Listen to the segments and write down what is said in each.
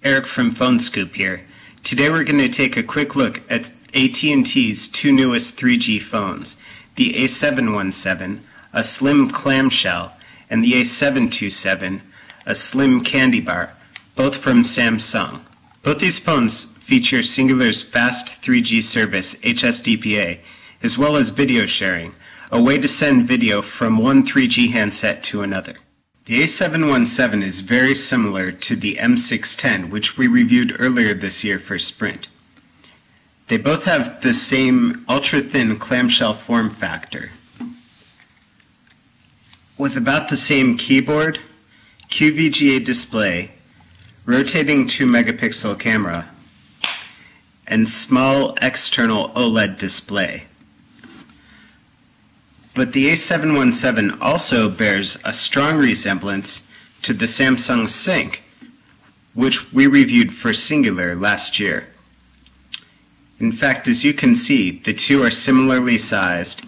Eric from Phone Scoop here. Today we're going to take a quick look at AT&T's two newest 3G phones, the A717, a slim clamshell, and the A727, a slim candybar, both from Samsung. Both these phones feature Singular's fast 3G service, HSDPA, as well as video sharing, a way to send video from one 3G handset to another. The A717 is very similar to the M610, which we reviewed earlier this year for Sprint. They both have the same ultra-thin clamshell form factor, with about the same keyboard, QVGA display, rotating 2-megapixel camera, and small external Oled display. But the A717 also bears a strong resemblance to the Samsung Sync, which we reviewed for Singular last year. In fact, as you can see, the two are similarly sized,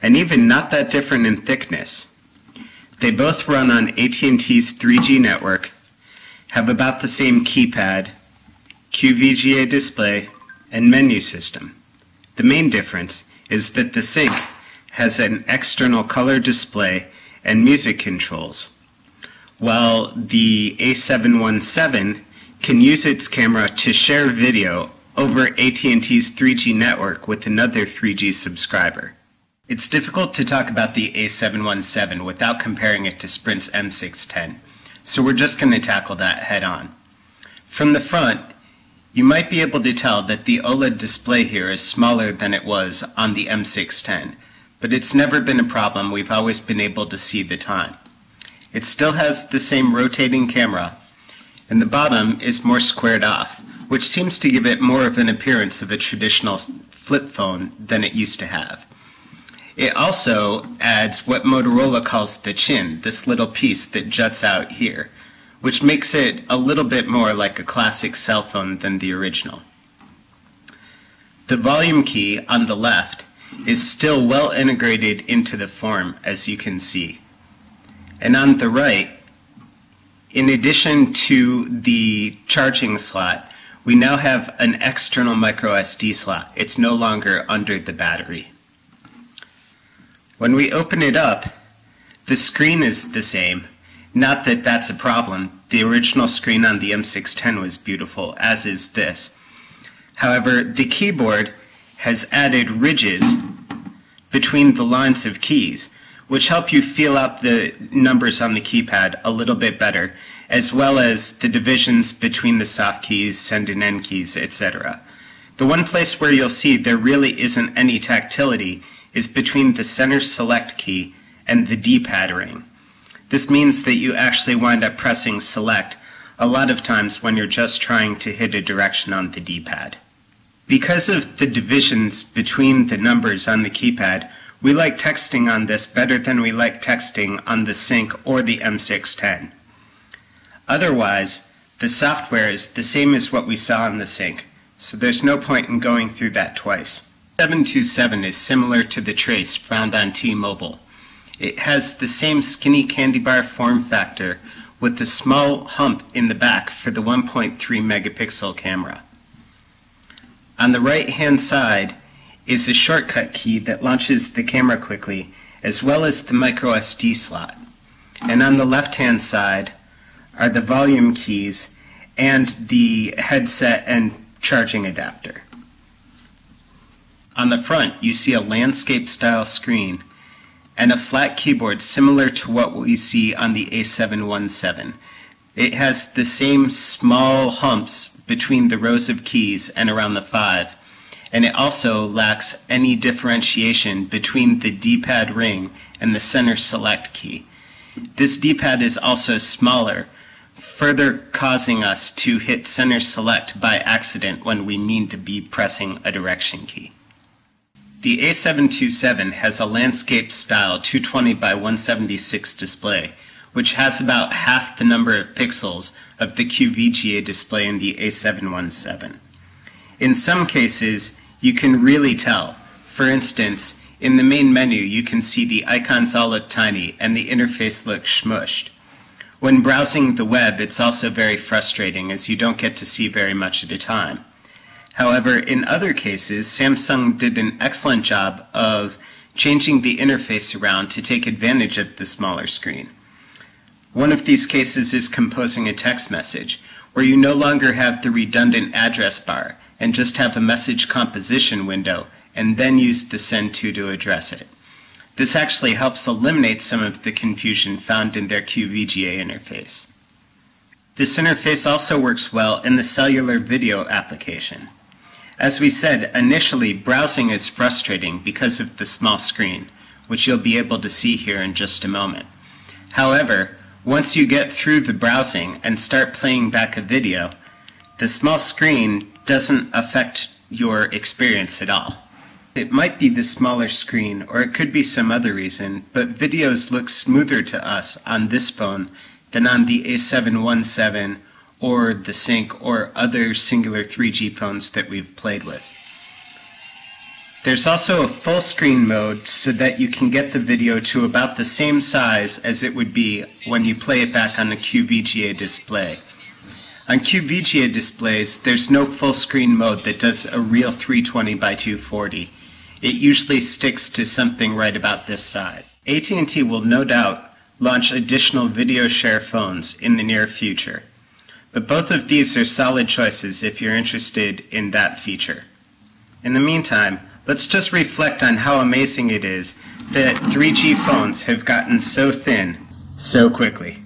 and even not that different in thickness. They both run on AT&T's 3G network, have about the same keypad, QVGA display, and menu system. The main difference is that the Sync has an external color display and music controls, while the A717 can use its camera to share video over AT&T's 3G network with another 3G subscriber. It's difficult to talk about the A717 without comparing it to Sprint's M610, so we're just going to tackle that head on. From the front, you might be able to tell that the OLED display here is smaller than it was on the M610, but it's never been a problem. We've always been able to see the time. It still has the same rotating camera, and the bottom is more squared off, which seems to give it more of an appearance of a traditional flip phone than it used to have. It also adds what Motorola calls the chin, this little piece that juts out here, which makes it a little bit more like a classic cell phone than the original. The volume key on the left is still well integrated into the form, as you can see. And on the right, in addition to the charging slot, we now have an external micro SD slot. It's no longer under the battery. When we open it up, the screen is the same. Not that that's a problem. The original screen on the M610 was beautiful, as is this. However, the keyboard has added ridges between the lines of keys, which help you feel out the numbers on the keypad a little bit better, as well as the divisions between the soft keys, send and end keys, etc. The one place where you'll see there really isn't any tactility is between the center select key and the D-pad ring. This means that you actually wind up pressing select a lot of times when you're just trying to hit a direction on the D-pad. Because of the divisions between the numbers on the keypad, we like texting on this better than we like texting on the Sync or the M610. Otherwise, the software is the same as what we saw on the Sync, so there's no point in going through that twice. A727 is similar to the Trace found on T-Mobile. It has the same skinny candybar form factor with the small hump in the back for the 1.3 megapixel camera. On the right-hand side is a shortcut key that launches the camera quickly, as well as the micro SD slot. And on the left-hand side are the volume keys and the headset and charging adapter. On the front, you see a landscape-style screen and a flat keyboard similar to what we see on the A717. It has the same small humps between the rows of keys and around the 5, and it also lacks any differentiation between the D-pad ring and the center select key. This D-pad is also smaller, further causing us to hit center select by accident when we mean to be pressing a direction key. The A727 has a landscape-style 220 by 176 display, which has about half the number of pixels of the QVGA display in the A717. In some cases, you can really tell. For instance, in the main menu, you can see the icons all look tiny and the interface looks smushed. When browsing the web, it's also very frustrating as you don't get to see very much at a time. However, in other cases, Samsung did an excellent job of changing the interface around to take advantage of the smaller screen. One of these cases is composing a text message, where you no longer have the redundant address bar and just have a message composition window and then use the send to address it. This actually helps eliminate some of the confusion found in their QVGA interface. This interface also works well in the cellular video application. As we said, initially browsing is frustrating because of the small screen, which you'll be able to see here in just a moment. However, once you get through the browsing and start playing back a video, the small screen doesn't affect your experience at all. It might be the smaller screen, or it could be some other reason, but videos look smoother to us on this phone than on the A717 or the Sync or other Singular 3G phones that we've played with. There's also a full screen mode so that you can get the video to about the same size as it would be when you play it back on the QVGA display. On QVGA displays, there's no full screen mode that does a real 320 by 240. It usually sticks to something right about this size. AT&T will no doubt launch additional video share phones in the near future, but both of these are solid choices if you're interested in that feature. In the meantime, let's just reflect on how amazing it is that 3G phones have gotten so thin so quickly.